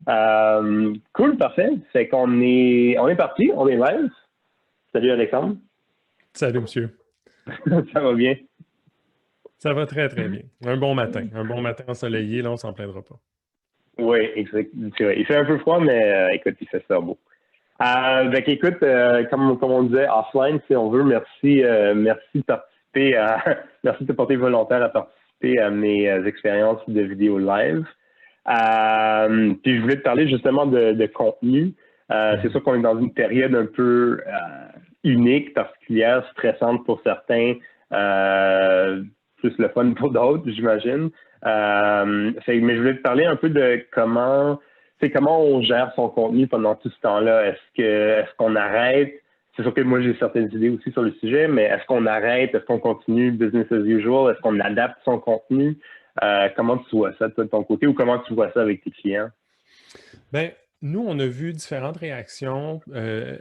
Cool, parfait. Fait qu'on est parti, on est live. Salut Alexandre, Salut, monsieur. ça va bien? Ça va très, très bien. Un bon matin ensoleillé, là, on s'en plaindra pas. Oui, exact. C'est vrai. Il fait un peu froid, mais écoute, il fait ça beau. Fait qu'écoute, comme on disait offline, si on veut, merci de participer merci de te porter volontaire à participer à mes expériences de vidéo live. Puis je voulais te parler justement de contenu. C'est Mhm. sûr qu'on est dans une période un peu unique, particulière, stressante pour certains, plus le fun pour d'autres, j'imagine. Mais je voulais te parler un peu de comment on gère son contenu pendant tout ce temps-là. Est-ce qu'on arrête? C'est sûr que moi j'ai certaines idées aussi sur le sujet, mais est-ce qu'on arrête? Est-ce qu'on continue business as usual? Est-ce qu'on adapte son contenu? Comment tu vois ça, toi, de ton côté, ou comment tu vois ça avec tes clients? Ben, nous, on a vu différentes réactions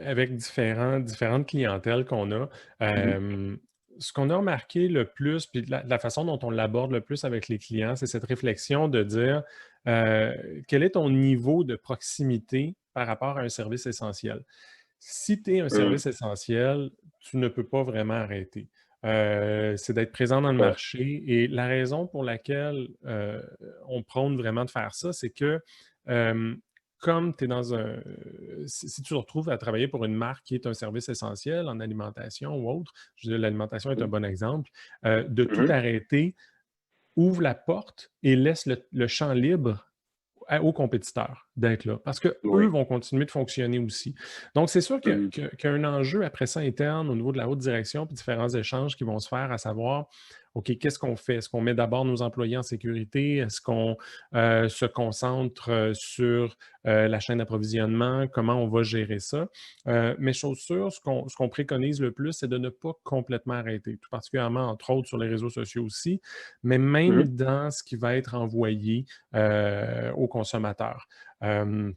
avec différentes clientèles qu'on a. Mhm. Ce qu'on a remarqué le plus, puis la façon dont on l'aborde le plus avec les clients, c'est cette réflexion de dire euh, quel est ton niveau de proximité par rapport à un service essentiel. Si tu es un Mhm. service essentiel, tu ne peux pas vraiment arrêter. C'est d'être présent dans le Ouais. marché. Et la raison pour laquelle on prône vraiment de faire ça, c'est que euh, comme tu es dans un. Si tu te retrouves à travailler pour une marque qui est un service essentiel en alimentation ou autre, je veux dire, l'alimentation est un bon exemple, de tout Mhm. arrêter, ouvre la porte et laisse le champ libre aux compétiteurs d'être là, parce qu'eux Oui. vont continuer de fonctionner aussi. Donc, c'est sûr Mhm. qu'il y a un enjeu après ça interne au niveau de la haute direction, puis différents échanges qui vont se faire, à savoir, OK, qu'est-ce qu'on fait? Est-ce qu'on met d'abord nos employés en sécurité? Est-ce qu'on se concentre sur la chaîne d'approvisionnement? Comment on va gérer ça? Mais chose sûre, ce qu'on préconise le plus, c'est de ne pas complètement arrêter, tout particulièrement, entre autres, sur les réseaux sociaux aussi, mais même Mhm. dans ce qui va être envoyé aux consommateurs. Euh,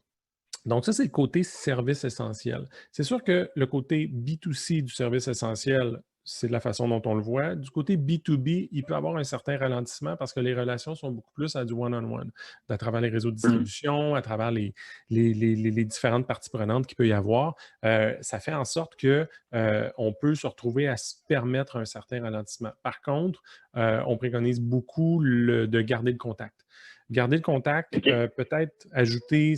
donc, ça, c'est le côté service essentiel. C'est sûr que le côté B2C du service essentiel, c'est de la façon dont on le voit. Du côté B2B, il peut y avoir un certain ralentissement parce que les relations sont beaucoup plus à du one-on-one, à travers les réseaux de Mhm. distribution, à travers les différentes parties prenantes qu'il peut y avoir. Ça fait en sorte que on peut se retrouver à se permettre un certain ralentissement. Par contre, on préconise beaucoup de garder le contact. Garder le contact, OK. peut-être ajouter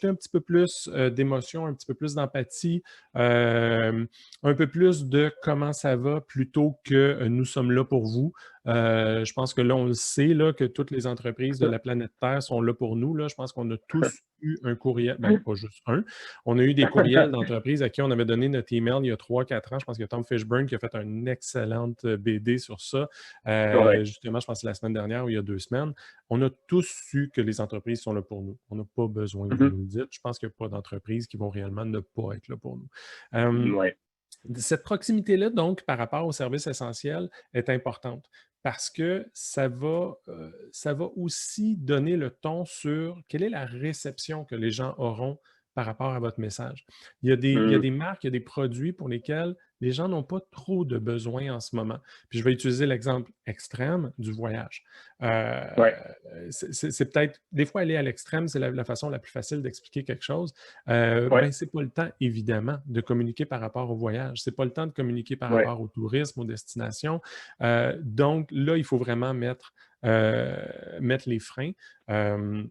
un petit peu plus d'émotion, un petit peu plus d'empathie, un peu plus de comment ça va plutôt que nous sommes là pour vous. Je pense que là, on le sait, là, que toutes les entreprises de la planète Terre sont là pour nous. Là. Je pense qu'on a tous eu un courriel, ben, pas juste un. On a eu des courriels d'entreprises à qui on avait donné notre email il y a 3-4 ans. Je pense qu'il y a Tom Fishburne qui a fait une excellente BD sur ça. Ouais. Justement, je pense que c'est la semaine dernière ou il y a 2 semaines. On a tous su que les entreprises sont là pour nous. On n'a pas besoin que vous Mhm. nous le dites. Je pense qu'il n'y a pas d'entreprises qui vont réellement ne pas être là pour nous. Euh, Ouais. cette proximité-là, donc, par rapport aux services essentiels, est importante parce que ça va aussi donner le ton sur quelle est la réception que les gens auront par rapport à votre message. Il y a Mhm. des marques, il y a des produits pour lesquels les gens n'ont pas trop de besoins en ce moment. Puis je vais utiliser l'exemple extrême du voyage. Euh, Ouais. c'est peut-être, des fois, aller à l'extrême, c'est la façon la plus facile d'expliquer quelque chose. Ouais. Ben, c'est pas le temps, évidemment, de communiquer par rapport au voyage. C'est pas le temps de communiquer par Ouais. rapport au tourisme, aux destinations. Donc, là, il faut vraiment mettre les freins. Euh,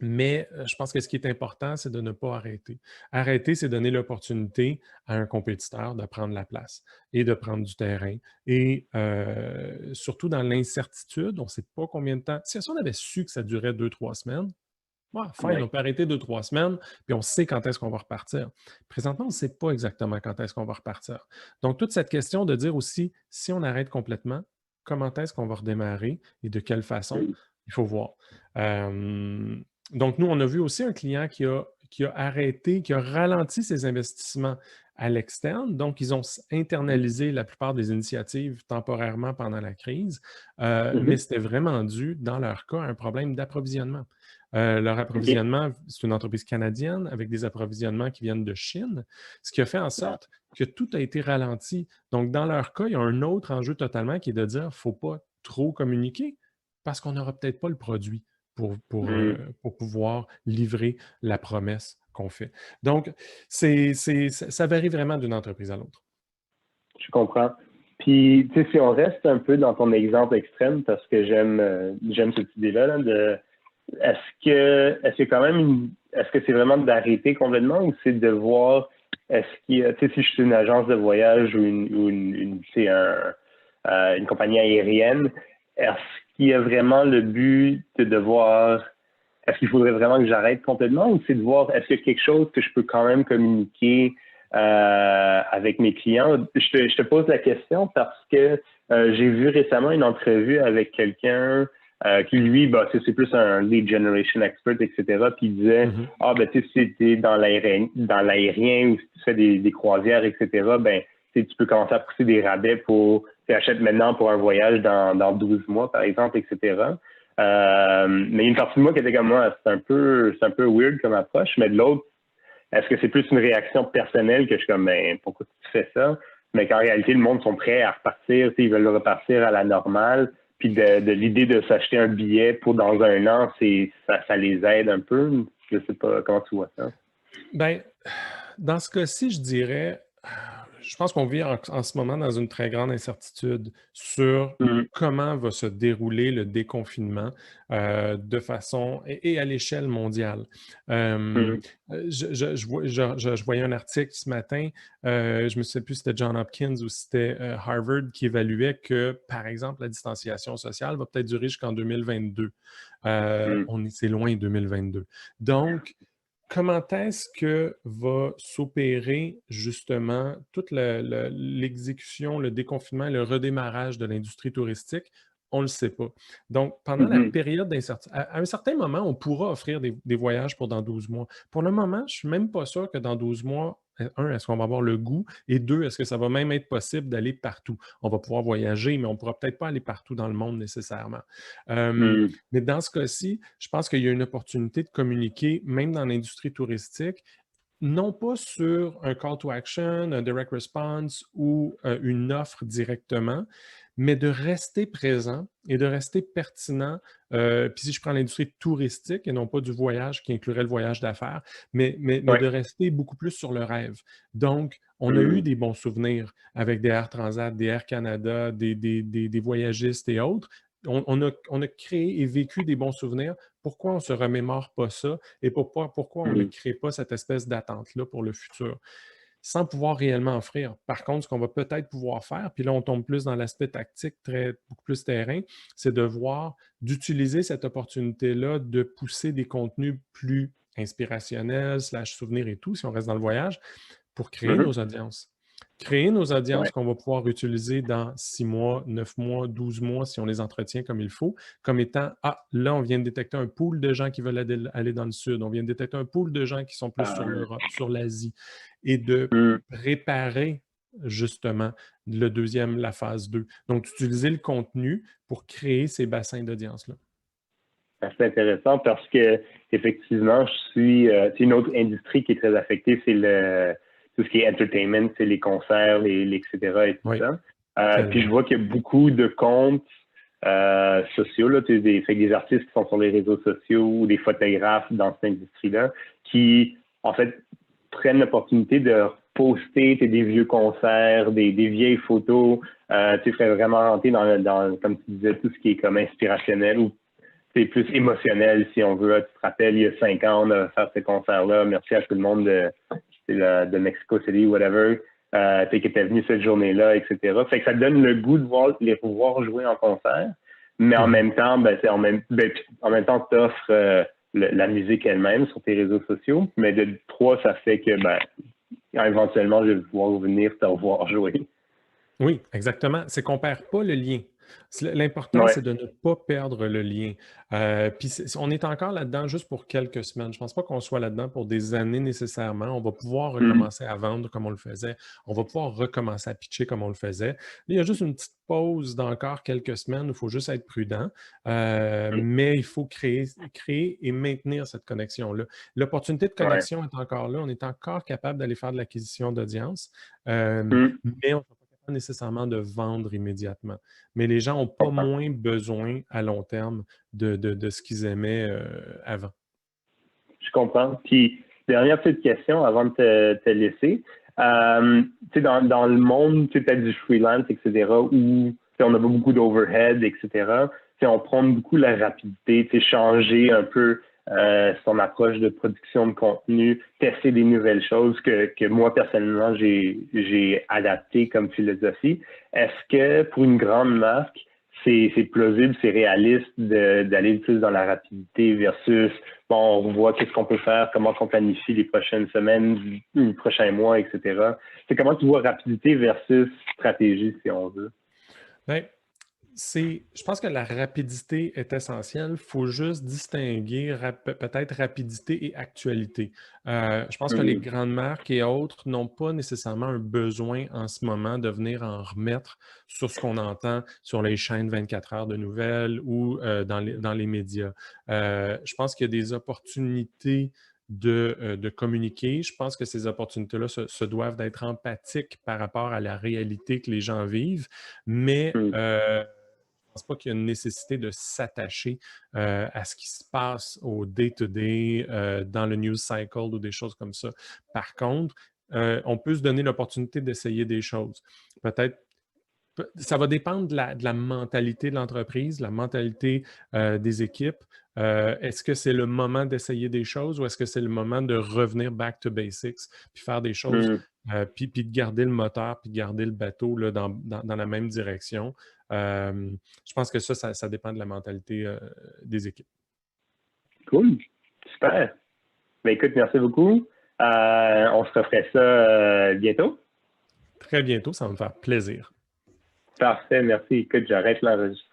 mais je pense que ce qui est important, c'est de ne pas arrêter. Arrêter, c'est donner l'opportunité à un compétiteur de prendre la place et de prendre du terrain. Et surtout dans l'incertitude, on ne sait pas combien de temps. Si on avait su que ça durait 2-3 semaines, ouais, fine, on Ouais. peut arrêter 2-3 semaines, puis on sait quand est-ce qu'on va repartir. Présentement, on ne sait pas exactement quand est-ce qu'on va repartir. Donc, toute cette question de dire aussi, si on arrête complètement, comment est-ce qu'on va redémarrer et de quelle façon, Mhm. il faut voir. Euh, donc, nous, on a vu aussi un client qui a arrêté, qui a ralenti ses investissements à l'externe. Donc, ils ont internalisé la plupart des initiatives temporairement pendant la crise, mais Mhm. c'était vraiment dû, dans leur cas, à un problème d'approvisionnement. Leur OK. approvisionnement, c'est une entreprise canadienne avec des approvisionnements qui viennent de Chine, ce qui a fait en Ah. sorte que tout a été ralenti. Donc, dans leur cas, il y a un autre enjeu totalement qui est de dire qu'il ne faut pas trop communiquer parce qu'on n'aura peut-être pas le produit. Mhm. pour pouvoir livrer la promesse qu'on fait. Donc, ça varie vraiment d'une entreprise à l'autre. Je comprends. Puis, tu sais, si on reste un peu dans ton exemple extrême, parce que j'aime cette idée-là, là, de est-ce que quand même est-ce que c'est vraiment d'arrêter complètement ou c'est de voir est-ce qu'il y a, tu sais, si je suis une agence de voyage tu sais, une compagnie aérienne, est-ce qu'il y a vraiment le but de devoir est-ce qu'il faudrait vraiment que j'arrête complètement ou c'est de voir est-ce qu'il y a quelque chose que je peux quand même communiquer avec mes clients? Je te pose la question parce que j'ai vu récemment une entrevue avec quelqu'un qui, lui, bah, c'est plus un lead generation expert, etc. Puis il disait, Mhm. ah, ben, tu sais, si tu es dans l'aérien ou si tu fais des croisières, etc., ben, tu peux commencer à pousser des rabais pour, tu achètes maintenant pour un voyage dans 12 mois, par exemple, etc. Mais une partie de moi qui était comme moi, c'est un peu weird comme approche, mais de l'autre, est-ce que c'est plus une réaction personnelle que je suis comme, ben, pourquoi tu fais ça? Mais qu'en réalité, le monde sont prêts à repartir, ils veulent repartir à la normale. Puis de l'idée de s'acheter un billet pour dans un an, ça les aide un peu. Je sais pas comment tu vois ça. Ben, dans ce cas-ci, je dirais, je pense qu'on vit en ce moment dans une très grande incertitude sur Mm, comment va se dérouler le déconfinement de façon et à l'échelle mondiale. Euh, mm, je voyais un article ce matin, je me souviens plus si c'était John Hopkins ou si c'était Harvard qui évaluait que, par exemple, la distanciation sociale va peut-être durer jusqu'en 2022. mm, C'est loin 2022. Donc, comment est-ce que va s'opérer justement toute l'exécution, le déconfinement et le redémarrage de l'industrie touristique? On ne le sait pas. Donc, pendant la mhm, période d'incertitude, à un certain moment, on pourra offrir des voyages pour dans 12 mois. Pour le moment, je ne suis même pas sûr que dans 12 mois, un, est-ce qu'on va avoir le goût? Et deux, est-ce que ça va même être possible d'aller partout? On va pouvoir voyager, mais on ne pourra peut-être pas aller partout dans le monde nécessairement. Euh, mm, mais dans ce cas-ci, je pense qu'il y a une opportunité de communiquer, même dans l'industrie touristique, non pas sur un call to action, un direct response ou une offre directement, mais de rester présent et de rester pertinent. Puis si je prends l'industrie touristique et non pas du voyage qui inclurait le voyage d'affaires, mais ouais, de rester beaucoup plus sur le rêve. Donc, on a eu mm, des bons souvenirs avec des Air Transat, des Air Canada, des voyagistes et autres. On a créé et vécu des bons souvenirs. Pourquoi on ne se remémore pas ça et pourquoi on ne mm, crée pas cette espèce d'attente-là pour le futur, sans pouvoir réellement offrir? Par contre, ce qu'on va peut-être pouvoir faire, puis là, on tombe plus dans l'aspect tactique, beaucoup plus terrain, c'est de voir, d'utiliser cette opportunité-là de pousser des contenus plus inspirationnels, slash souvenirs et tout, si on reste dans le voyage, pour créer mhm, nos audiences. Créer nos audiences ouais, qu'on va pouvoir utiliser dans 6 mois, 9 mois, 12 mois, si on les entretient comme il faut, comme étant, ah, là, on vient de détecter un pool de gens qui veulent aller dans le sud, on vient de détecter un pool de gens qui sont plus sur euh, l'Europe, sur l'Asie, et de mm. préparer justement la phase 2. Donc, d'utiliser le contenu pour créer ces bassins d'audience-là. C'est intéressant parce que effectivement, c'est une autre industrie qui est très affectée, c'est tout ce qui est entertainment, c'est les concerts, etc. et tout Oui, ça. Puis je tellement. vois qu'il y a beaucoup de comptes sociaux, là, fait des artistes qui sont sur les réseaux sociaux ou des photographes dans cette industrie-là qui, en fait, prennent l'opportunité de poster des vieux concerts, des vieilles photos, vraiment rentrer comme tu disais, tout ce qui est comme inspirationnel ou c'est plus émotionnel, si on veut. Tu te rappelles, il y a 5 ans, on a fait ces concerts-là. Merci à tout le monde de Mexico City, whatever, qui était venu cette journée-là, etc. Fait que ça donne le goût de les pouvoir jouer en concert. Mais en Mhm. même temps, en même temps, tu offres la musique elle-même sur tes réseaux sociaux. Mais de trois, ça fait que éventuellement, je vais pouvoir venir te revoir jouer. Oui, exactement. C'est qu'on ne perd pas le lien. L'important, Ouais. c'est de ne pas perdre le lien. Puis on est encore là-dedans juste pour quelques semaines. Je ne pense pas qu'on soit là-dedans pour des années nécessairement. On va pouvoir Mhm. recommencer à vendre comme on le faisait. On va pouvoir recommencer à pitcher comme on le faisait. Là, il y a juste une petite pause d'encore quelques semaines où il faut juste être prudent. Mais il faut créer et maintenir cette connexion-là. L'opportunité de Ouais. connexion est encore là. On est encore capable d'aller faire de l'acquisition d'audience. Euh, Mhm. mais on pas nécessairement de vendre immédiatement. Mais les gens n'ont pas moins besoin à long terme de ce qu'ils aimaient avant. Je comprends. Puis, dernière petite question avant de te laisser. Dans le monde peut-être du freelance, etc., où on n'a pas beaucoup d'overhead, etc., on prend beaucoup la rapidité, changer un peu son approche de production de contenu, tester des nouvelles choses que moi, personnellement, j'ai adapté comme philosophie. Est-ce que pour une grande marque, c'est plausible, c'est réaliste d'aller plus dans la rapidité versus, bon, on revoit qu'est-ce qu'on peut faire, comment on planifie les prochaines semaines, les prochains mois, etc. C'est comment tu vois rapidité versus stratégie, si on veut? Bien, je pense que la rapidité est essentielle. Il faut juste distinguer peut-être rapidité et actualité. Je pense que les grandes marques et autres n'ont pas nécessairement un besoin en ce moment de venir en remettre sur ce qu'on entend sur les chaînes 24 heures de nouvelles ou dans les médias. Je pense qu'il y a des opportunités de communiquer. Je pense que ces opportunités-là se doivent d'être empathiques par rapport à la réalité que les gens vivent, mais je ne pense pas qu'il y a une nécessité de s'attacher à ce qui se passe au day-to-day, dans le news cycle ou des choses comme ça. Par contre, on peut se donner l'opportunité d'essayer des choses. Peut-être, ça va dépendre de la mentalité de l'entreprise, la mentalité des équipes. Est-ce que c'est le moment d'essayer des choses ou est-ce que c'est le moment de revenir back to basics puis faire des choses, puis de garder le moteur puis de garder le bateau là, dans la même direction? Je pense que ça dépend de la mentalité des équipes. Cool. Super. Ben, écoute, merci beaucoup. On se referait ça bientôt. Très bientôt, ça va me faire plaisir. Parfait, merci. Écoute, j'arrête l'enregistrement.